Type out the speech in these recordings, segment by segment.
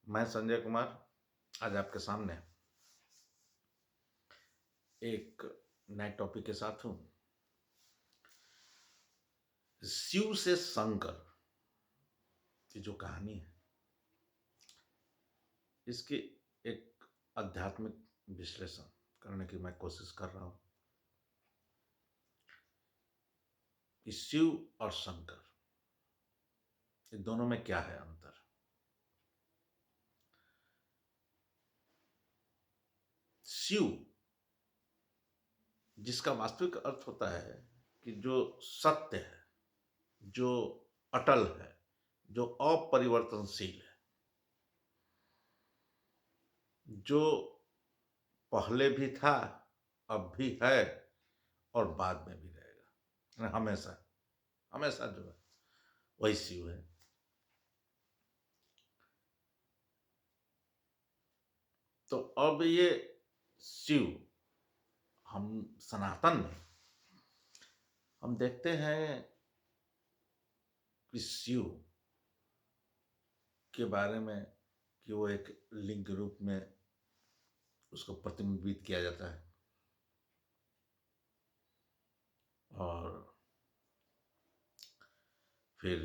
मैं संजय कुमार आज आपके सामने एक नए टॉपिक के साथ हूँ। शिव से शंकर की जो कहानी है, इसकी एक आध्यात्मिक विश्लेषण करने की मैं कोशिश कर रहा हूँ कि शिव और शंकर, इन दोनों में क्या है अंतर। शिव, जिसका वास्तविक अर्थ होता है कि जो सत्य है, जो अटल है, जो अपरिवर्तनशील है, जो पहले भी था, अब भी है और बाद में भी रहेगा, हमेशा हमेशा जो है वही शिव है। तो अब ये शिव, हम सनातन में हम देखते हैं कि शिव के बारे में कि वो एक लिंग रूप में उसको प्रतिबिंबित किया जाता है और फिर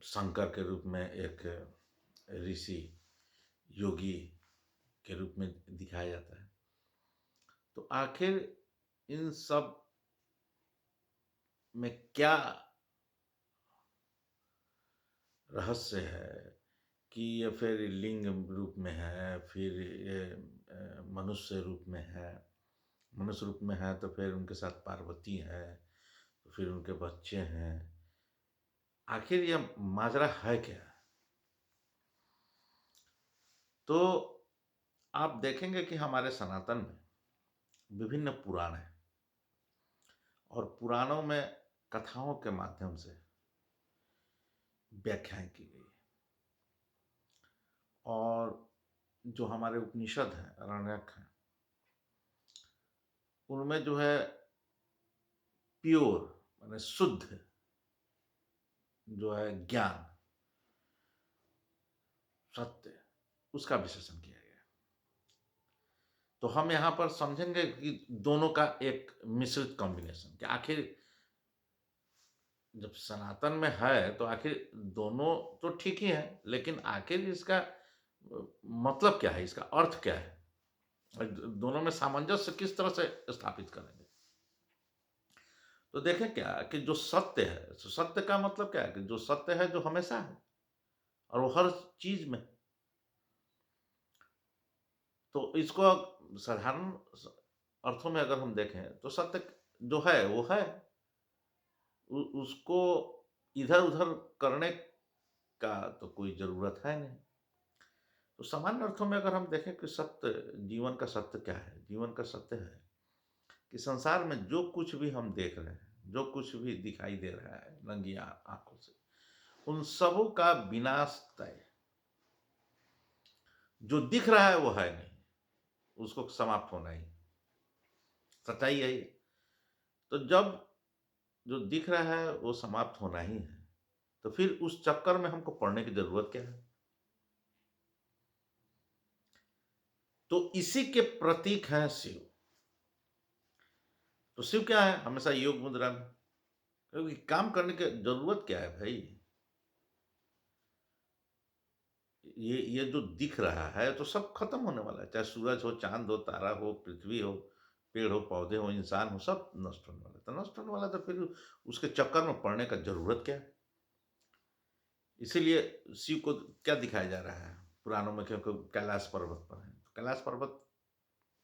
शंकर के रूप में एक ऋषि योगी के रूप में दिखाया जाता है। तो आखिर इन सब में क्या रहस्य है कि ये फिर लिंग रूप में है, फिर ये मनुष्य रूप में है। मनुष्य रूप में है तो फिर उनके साथ पार्वती है, तो फिर उनके बच्चे हैं। आखिर ये माजरा है क्या? तो आप देखेंगे कि हमारे सनातन में विभिन्न पुराण हैं और पुराणों में कथाओं के माध्यम से व्याख्याएं की गई है। और जो हमारे उपनिषद हैं, अरण्यक हैं, उनमें जो है प्योर माने शुद्ध जो है ज्ञान, सत्य, उसका विश्लेषण किया गया है। तो हम यहाँ पर समझेंगे कि दोनों का एक मिश्रित कॉम्बिनेशन, कि आखिर जब सनातन में है तो आखिर दोनों तो ठीक ही है, लेकिन आखिर इसका मतलब क्या है, इसका अर्थ क्या है, दोनों में सामंजस्य किस तरह से स्थापित करेंगे। तो देखें क्या कि जो सत्य है, तो सत्य का मतलब क्या है कि जो सत्य है जो हमेशा है और वो हर चीज में। तो इसको साधारण अर्थों में अगर हम देखें तो सत्य जो है वो है, उसको इधर उधर करने का तो कोई जरूरत है नहीं। तो सामान्य अर्थों में अगर हम देखें कि सत्य, जीवन का सत्य क्या है, जीवन का सत्य है कि संसार में जो कुछ भी हम देख रहे हैं, जो कुछ भी दिखाई दे रहा है नंगी आंखों से, उन सबों का विनाश तय है। जो दिख रहा है वो है नहीं, उसको समाप्त होना ही, सच्चाई है ये। तो जब जो दिख रहा है वो समाप्त होना ही है, तो फिर उस चक्कर में हमको पढ़ने की जरूरत क्या है। तो इसी के प्रतीक हैं शिव। तो शिव क्या है? हमेशा योग मुद्रा में, क्योंकि काम करने की जरूरत क्या है भाई। ये जो दिख रहा है तो सब खत्म होने वाला है, चाहे सूरज हो, चांद हो, तारा हो, पृथ्वी हो, पेड़ हो, पौधे हो, इंसान हो, सब नष्ट होने वाला है। तो नष्ट होने वाला है तो फिर उसके चक्कर में पड़ने का जरूरत क्या है। इसीलिए शिव को क्या दिखाया जा रहा है पुराणों में, क्योंकि कैलाश पर्वत पर है। तो कैलाश पर्वत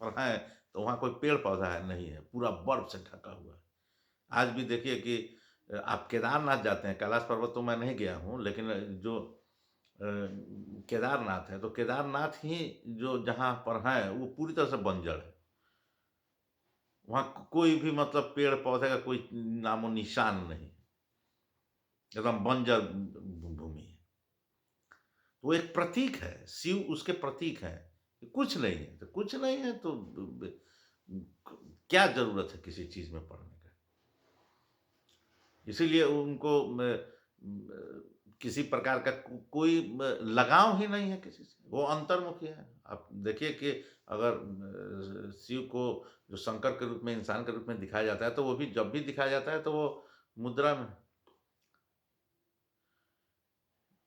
पर है तो वहां कोई पेड़ पौधा है नहीं है, पूरा बर्फ से ढका हुआ है। आज भी देखिए कि आप केदारनाथ जाते हैं, कैलाश पर्वत तो मैं नहीं गया हूँ, लेकिन जो केदारनाथ है तो केदारनाथ ही जो जहाँ पर है वो पूरी तरह से बंजर है। वहाँ कोई भी मतलब पेड़ पौधे का कोई नामो निशान नहीं, एकदम बंजर भूमि है। तो वो एक प्रतीक है, शिव उसके प्रतीक है। कुछ नहीं है तो कुछ नहीं है तो क्या जरूरत है किसी चीज में पढ़ने का। इसीलिए उनको किसी प्रकार का कोई लगाव ही नहीं है किसी से। वो अंतर्मुखी है। आप देखिए कि अगर शिव को जो शंकर के रूप में, इंसान के रूप में दिखाया जाता है, तो वो भी जब भी दिखाया जाता है तो वो मुद्रा में,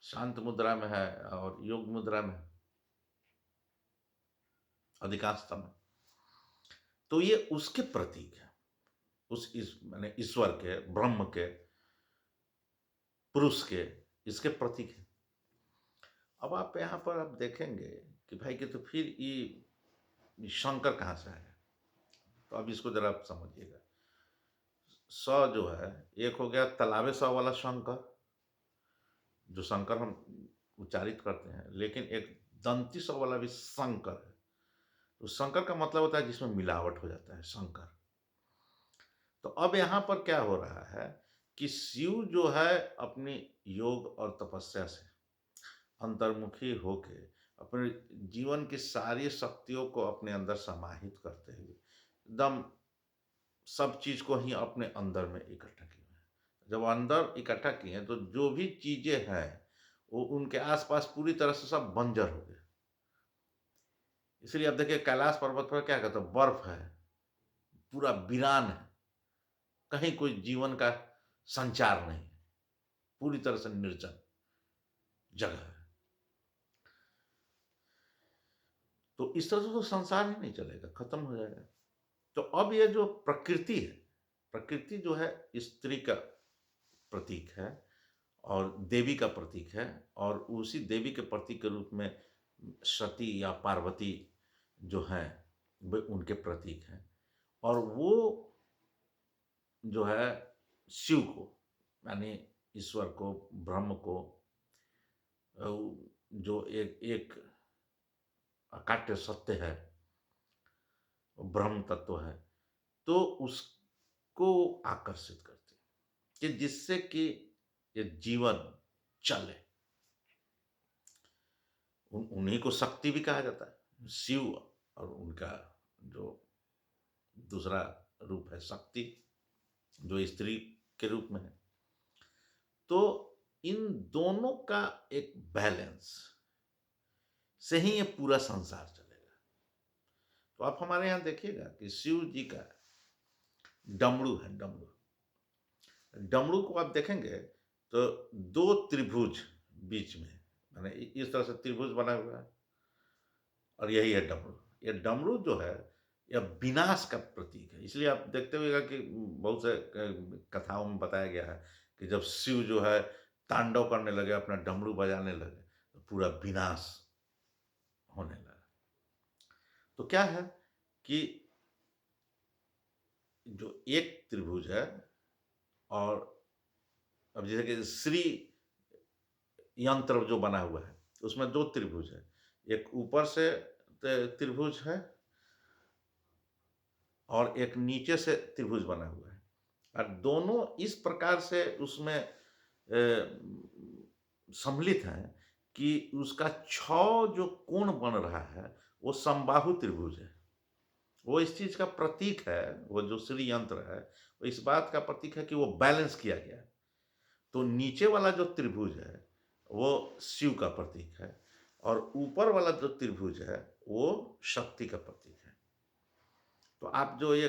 शांत मुद्रा में है और योग मुद्रा में अधिकांश समय। तो ये उसके प्रतीक है, उस इस माने ईश्वर के, ब्रह्म के, पुरुष के, इसके प्रतीक हैं। अब आप यहाँ पर आप देखेंगे कि भाई कि तो फिर ये शंकर कहाँ से आया? तो अब इसको ज़रा आप समझिएगा। स जो है, एक हो गया तालाबे स वाला शंकर, जो शंकर हम उच्चारित करते हैं, लेकिन एक दंती स वाला भी शंकर है। तो शंकर का मतलब होता है जिसमें मिलावट हो जाता है, शंकर। तो अब यहाँ पर क्या हो रहा है कि शिव जो है अपनी योग और तपस्या से अंतर्मुखी होके अपने जीवन की सारी शक्तियों को अपने अंदर समाहित करते हुए एकदम सब चीज को ही अपने अंदर में इकट्ठा किए हैं। जब अंदर इकट्ठा किए हैं तो जो भी चीजें हैं वो उनके आसपास पूरी तरह से सब बंजर हो गए। इसलिए अब देखिए कैलाश पर्वत पर क्या कहते हैं, बर्फ है, पूरा वीरान है, कहीं कोई जीवन का संचार नहीं, पूरी तरह से निर्जन जगह है। तो इस तरह से तो संसार ही नहीं चलेगा, खत्म हो जाएगा। तो अब ये जो प्रकृति है, प्रकृति जो है स्त्री का प्रतीक है और देवी का प्रतीक है, और उसी देवी के प्रतीक के रूप में सती या पार्वती जो हैं वे उनके प्रतीक हैं। और वो जो है शिव को, यानी ईश्वर को, ब्रह्म को, अ, जो एक एक अकाट्य सत्य है, ब्रह्म तत्व है, तो उसको आकर्षित करते हैं कि जिससे कि ये जीवन चले। उन्हीं को शक्ति भी कहा जाता है, शिव, और उनका जो दूसरा रूप है शक्ति, जो स्त्री के रूप में है। तो इन दोनों का एक बैलेंस से ही ये पूरा संसार चलेगा। तो आप हमारे यहाँ देखिएगा कि शिव जी का डमरू है, डमरू। डमरू को आप देखेंगे तो दो त्रिभुज बीच में, माने इस तरह से त्रिभुज बना हुआ है, और यही है डमरू। ये डमरू जो है यह विनाश का प्रतीक है। इसलिए आप देखते होइएगा कि बहुत से कथाओं में बताया गया है कि जब शिव जो है तांडव करने लगे, अपना डमरू बजाने लगे, तो पूरा विनाश होने लगा। तो क्या है कि जो एक त्रिभुज है, और अब जैसे कि श्री यंत्र जो बना हुआ है, उसमें दो त्रिभुज है। एक ऊपर से त्रिभुज है और एक नीचे से त्रिभुज बना हुआ है, और दोनों इस प्रकार से उसमें सम्मिलित हैं कि उसका 6 जो कोण बन रहा है वो समबाहु त्रिभुज है। वो इस चीज का प्रतीक है, वो जो श्री यंत्र है वो इस बात का प्रतीक है कि वो बैलेंस किया गया है। तो नीचे वाला जो त्रिभुज है वो शिव का प्रतीक है, और ऊपर वाला जो त्रिभुज है वो शक्ति का प्रतीक है। तो आप जो ये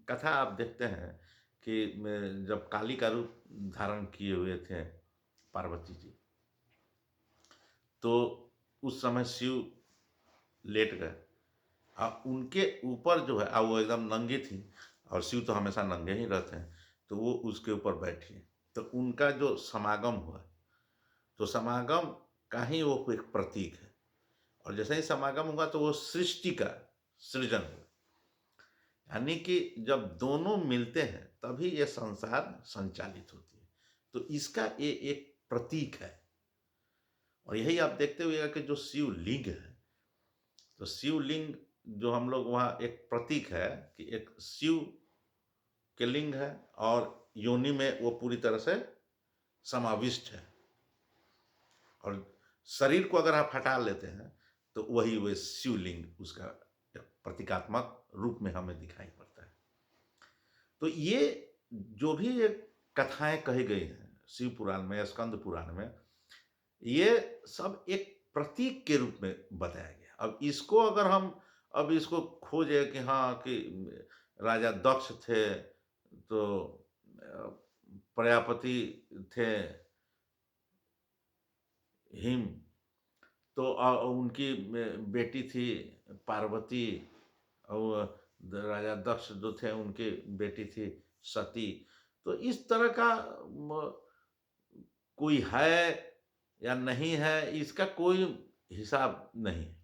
कथा आप देखते हैं कि जब काली का रूप धारण किए हुए थे पार्वती जी, तो उस समय शिव लेट गए, उनके ऊपर जो है वो एकदम नंगी थी, और शिव तो हमेशा नंगे ही रहते हैं, तो वो उसके ऊपर बैठी। तो उनका जो समागम हुआ, तो समागम का ही वो एक प्रतीक है, और जैसे ही समागम हुआ तो वो सृष्टि का सृजन हुआ। यानी कि जब दोनों मिलते हैं तभी ये संसार संचालित होती है। तो इसका ये एक प्रतीक है, और यही आप देखते हुए कि जो शिवलिंग है, तो शिवलिंग जो हम लोग वहाँ एक प्रतीक है कि एक शिव के लिंग है, और योनि में वो पूरी तरह से समाविष्ट है, और शरीर को अगर आप हटा लेते हैं तो वही वो शिवलिंग उसका एक प्रतीकात्मक रूप में हमें दिखाई पड़ता है। तो ये जो भी ये कथाएं कही गई हैं शिव पुराण में या स्कंद पुराण में, ये सब एक प्रतीक के रूप में बताया गया। अब इसको अगर हम अब इसको खोजें कि हाँ, कि राजा दक्ष थे, तो प्रजापति थे, हिम, तो उनकी बेटी थी पार्वती, और राजा दक्ष जो थे उनकी बेटी थी सती। तो इस तरह का कोई है या नहीं है, इसका कोई हिसाब नहीं है।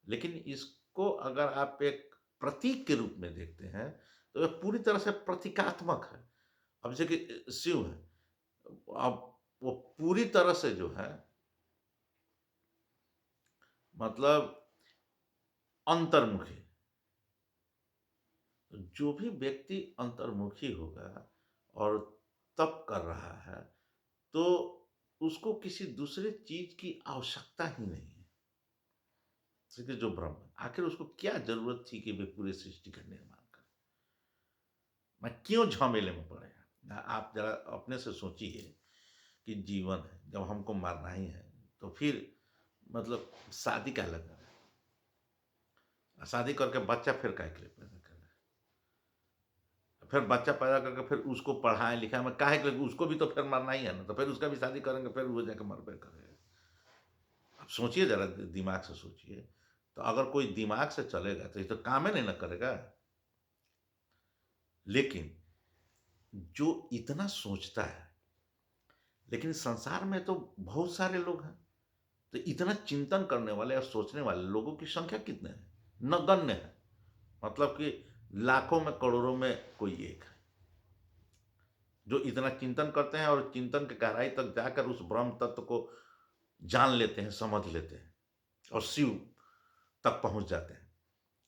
लेकिन इसको अगर आप एक प्रतीक के रूप में देखते हैं, तो ये पूरी तरह से प्रतीकात्मक है। अब जैसे कि शिव है, अब वो पूरी तरह से जो है, मतलब अंतर्मुखी। जो भी व्यक्ति अंतर्मुखी होगा और तप कर रहा है, तो उसको किसी दूसरे चीज की आवश्यकता ही नहीं है। जैसे कि जो ब्रह्म है, आखिर उसको क्या जरूरत थी कि वे पूरे सृष्टि का निर्माण करे? मैं क्यों झमेले में पड़े हैं? आप जरा अपने से सोचिए कि जीवन है, जब हमको मरना ही है, तो फिर मतलब शादी क्या लगा है? शादी करके बच्चा फिर काहे के लिए पैदा कर? फिर बच्चा पैदा करके फिर उसको पढ़ाएँ लिखाएँ में काहे के लिए? उसको भी तो फिर मरना ही है ना, तो फिर उसका भी शादी करेंगे, फिर वो जाके मरबे करेगा। आप सोचिए ज़रा, दिमाग से सोचिए। तो अगर कोई दिमाग से चलेगा तो ये तो काम ही नहीं ना करेगा। लेकिन जो इतना सोचता है, लेकिन संसार में तो बहुत सारे लोग हैं, तो इतना चिंतन करने वाले और सोचने वाले लोगों की संख्या कितने हैं? नगण्य है। मतलब कि लाखों में, करोड़ों में कोई एक है। जो इतना चिंतन करते हैं और चिंतन की गहराई तक जाकर उस ब्रह्म तत्व को जान लेते हैं, समझ लेते हैं और शिव तक पहुंच जाते हैं,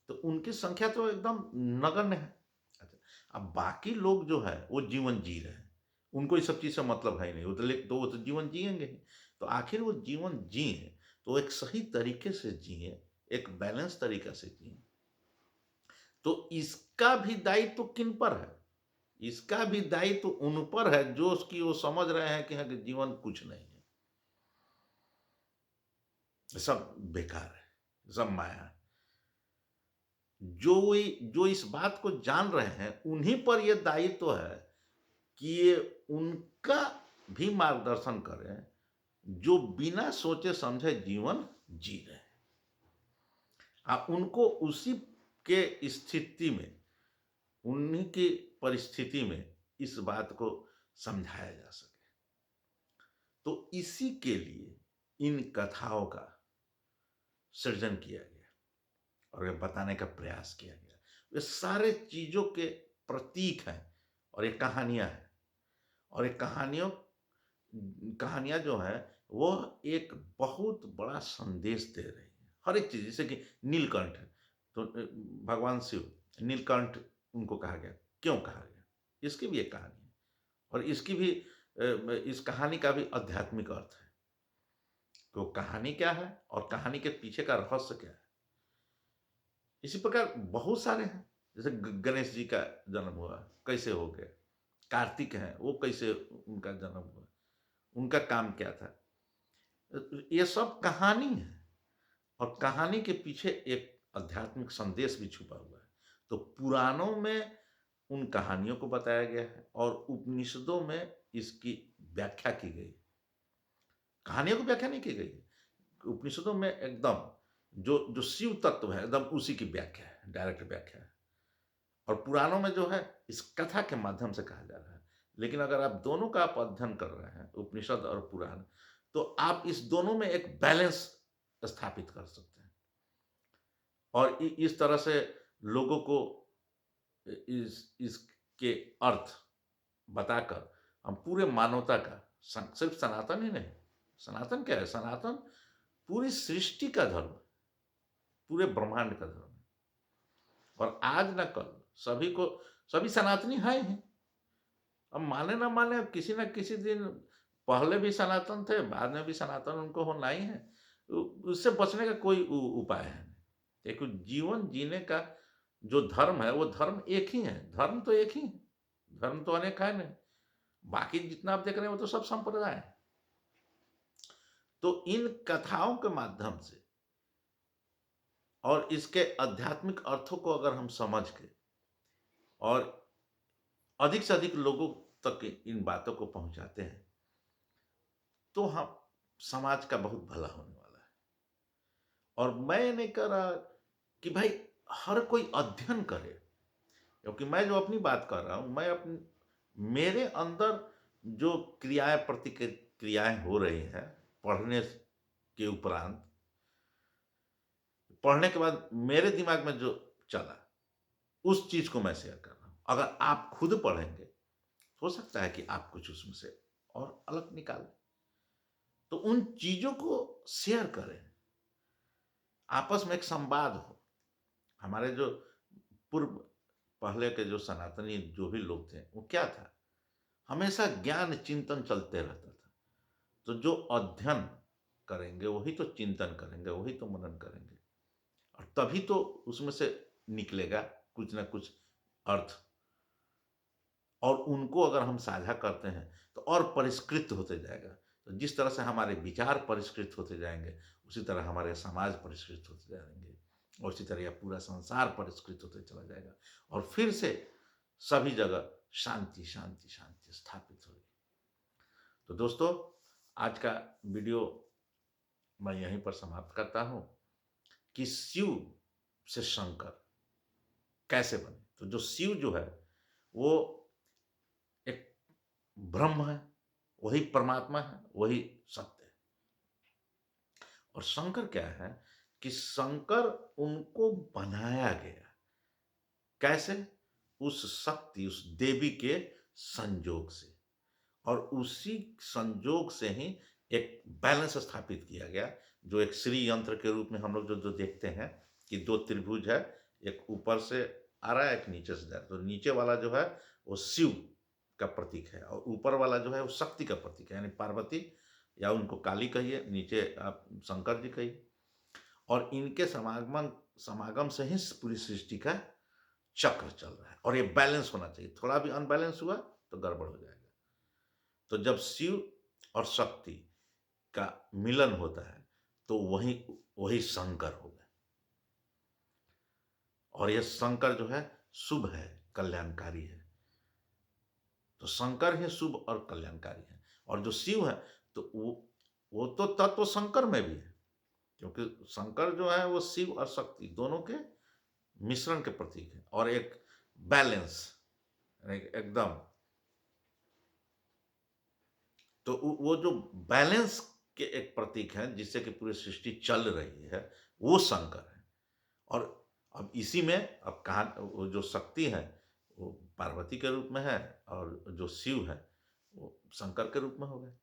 तो उनकी संख्या तो एकदम नगण्य है। अच्छा, अब बाकी लोग जो है वो जीवन जी रहे हैं, उनको ये सब चीज से मतलब है ही नहीं, वो तो जीवन जिएंगे ही। तो आखिर वो जीवन जिए तो एक सही तरीके से जिए, एक बैलेंस तरीका से जिए। तो इसका भी दायित्व किन पर है? इसका भी दायित्व उन पर है जो उसकी वो समझ रहे हैं कि हाँ, कि जीवन कुछ नहीं है, सब बेकार है, सब माया है। जो इस बात को जान रहे हैं, उन्हीं पर यह दायित्व है कि ये उनका भी मार्गदर्शन करें, जो बिना सोचे समझे जीवन जी रहे हैं। उनको उसी के स्थिति में, उन्हीं की परिस्थिति में इस बात को समझाया जा सके। तो इसी के लिए इन कथाओं का सृजन किया गया और ये बताने का प्रयास किया गया। ये सारे चीजों के प्रतीक हैं और ये कहानियां हैं, और ये कहानियां जो है वो एक बहुत बड़ा संदेश दे रही है। हर एक चीज, जैसे कि नीलकंठ है, तो भगवान शिव नीलकंठ उनको कहा गया, क्यों कहा गया? इसकी भी एक कहानी है, और इसकी भी इस कहानी का भी आध्यात्मिक अर्थ है। तो कहानी क्या है और कहानी के पीछे का रहस्य क्या है? इसी प्रकार बहुत सारे हैं। जैसे गणेश जी का जन्म हुआ, कैसे हो गया? कार्तिक हैं, वो कैसे उनका जन्म हुआ? उनका काम क्या था? ये सब कहानी है, और कहानी के पीछे एक आध्यात्मिक संदेश भी छुपा हुआ है। तो पुराणों में उन कहानियों को बताया गया है और उपनिषदों में इसकी व्याख्या की गई। कहानियों की व्याख्या नहीं की गई है। उपनिषदों में एकदम जो जो शिव तत्व है, एकदम उसी की व्याख्या है, डायरेक्ट व्याख्या है। और पुराणों में जो है इस कथा के माध्यम से कहा जा रहा है। लेकिन अगर आप दोनों का आप अध्ययन कर रहे हैं, उपनिषद और पुराण, तो आप इस दोनों में एक बैलेंस स्थापित कर सकते हैं। और इस तरह से लोगों को इसके अर्थ बताकर हम पूरे मानवता का, सिर्फ सनातन ही नहीं, सनातन क्या है? सनातन पूरी सृष्टि का धर्म है, पूरे ब्रह्मांड का धर्म है। और आज न कल सभी सनातनी है ही। अब माने ना माने, अब किसी न किसी दिन पहले भी सनातन थे, बाद में भी सनातन उनको होना ही है। उससे बचने का कोई उपाय है नहीं। देखो, जीवन जीने का जो धर्म है वो धर्म एक ही है। धर्म तो एक ही है, धर्म तो अनेक है नहीं। बाकी जितना आप देख रहे हैं वो तो सब संप्रदाय है। तो इन कथाओं के माध्यम से और इसके आध्यात्मिक अर्थों को अगर हम समझ के और अधिक से अधिक लोगों तक इन बातों को पहुँचाते हैं, तो हम समाज का बहुत भला होने वाला है। और मैं नहीं कह रहा कि भाई हर कोई अध्ययन करे, क्योंकि मैं जो अपनी बात कर रहा हूँ, मैं अपनी मेरे अंदर जो क्रियाएँ प्रतिक्रियाएँ हो रही हैं, पढ़ने के उपरांत, पढ़ने के बाद मेरे दिमाग में जो चला, उस चीज़ को मैं शेयर कर रहा हूँ। अगर आप खुद पढ़ेंगे, हो सकता है कि आप कुछ उसमें से और अलग निकालें। तो उन चीज़ों को शेयर करें, आपस में एक संवाद हो। हमारे जो पूर्व पहले के जो सनातनी जो भी लोग थे, वो क्या था? हमेशा ज्ञान चिंतन चलते रहता था। तो जो अध्ययन करेंगे, वही तो चिंतन करेंगे, वही तो मनन करेंगे और तभी तो उसमें से निकलेगा कुछ न कुछ अर्थ। और उनको अगर हम साझा करते हैं, तो और परिष्कृत होते जाएगा। तो जिस तरह से हमारे विचार परिष्कृत होते जाएँगे, उसी तरह हमारे समाज परिष्कृत होते जाएँगे और उसी तरह यह पूरा संसार परिष्कृत होते चला जाएगा और फिर से सभी जगह शांति, शांति, शांति स्थापित होगी। तो दोस्तों, आज का वीडियो मैं यहीं पर समाप्त करता हूँ कि शिव से शंकर कैसे बने। तो जो शिव जो है, वो एक ब्रह्म है, वही परमात्मा है, वही सत्य है। और शंकर क्या है कि शंकर उनको बनाया गया। कैसे? उस शक्ति, उस देवी के संजोग से और उसी संजोग से ही एक बैलेंस स्थापित किया गया, जो एक श्री यंत्र के रूप में हम लोग जो जो देखते हैं कि 2 त्रिभुज है, एक ऊपर से आ रहा है, एक नीचे से जा रहा है। तो नीचे वाला जो है, वो शिव का प्रतीक है और ऊपर वाला जो है, वो शक्ति का प्रतीक है, यानी पार्वती या उनको काली कहिए, नीचे आप शंकर जी कहिए। और इनके समागमन समागम से ही पूरी सृष्टि का चक्र चल रहा है और ये बैलेंस होना चाहिए। थोड़ा भी अनबैलेंस हुआ, तो गड़बड़ हो जाएगा। तो जब शिव और शक्ति का मिलन होता है, तो वही वही शंकर हो गए। और ये शंकर जो है, शुभ है, कल्याणकारी है। तो शंकर ही शुभ और कल्याणकारी है और जो शिव है, तो वो तो तत्व शंकर में भी है, क्योंकि शंकर जो है, वो शिव और शक्ति दोनों के मिश्रण के प्रतीक है और एक बैलेंस, यानी एकदम। तो वो जो बैलेंस के एक प्रतीक है, जिससे कि पूरी सृष्टि चल रही है, वो शंकर है। और अब इसी में अब कहा, वो जो शक्ति है, वो पार्वती के रूप में है और जो शिव है, वो शंकर के रूप में हो गए।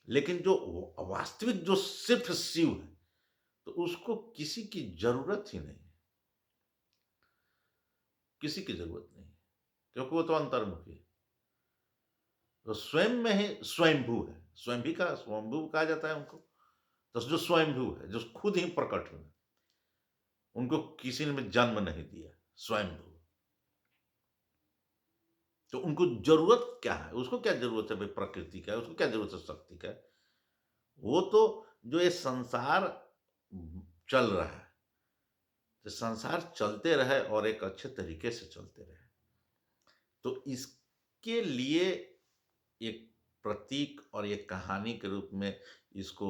लेकिन जो वास्तविक जो सिर्फ शिव है, तो उसको किसी की जरूरत ही नहीं है, किसी की जरूरत नहीं है, क्योंकि वो तो अंतर्मुखी है। तो स्वयं में ही स्वयंभू है। स्वयंभू कहा जाता है उनको। तो जो स्वयंभू है, जो खुद ही प्रकट हुए, उनको किसी ने जन्म नहीं दिया, स्वयंभू। तो उनको जरूरत क्या है? उसको क्या जरूरत है भाई प्रकृति का? उसको क्या जरूरत है शक्ति का? वो तो जो ये संसार चल रहा है, तो संसार चलते रहे और एक अच्छे तरीके से चलते रहे। तो इसके लिए एक प्रतीक और एक कहानी के रूप में इसको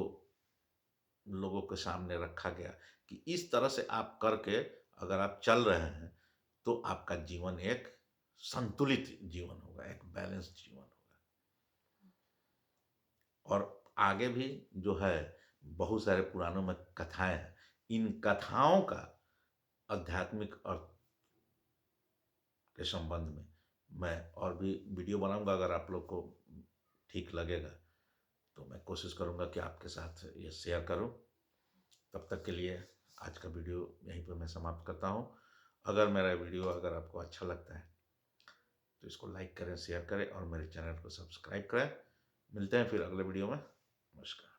लोगों के सामने रखा गया कि इस तरह से आप करके अगर आप चल रहे हैं, तो आपका जीवन एक संतुलित जीवन होगा, एक बैलेंस्ड जीवन होगा। और आगे भी जो है, बहुत सारे पुराणों में कथाएँ हैं। इन कथाओं का आध्यात्मिक अर्थ के संबंध में मैं और भी वीडियो बनाऊँगा, अगर आप लोग को ठीक लगेगा, तो मैं कोशिश करूँगा कि आपके साथ ये शेयर करूँ। तब तक के लिए आज का वीडियो यहीं पे मैं समाप्त करता हूँ। अगर मेरा वीडियो अगर आपको अच्छा लगता है, तो इसको लाइक करें, शेयर करें और मेरे चैनल को सब्सक्राइब करें। मिलते हैं फिर अगले वीडियो में। नमस्कार।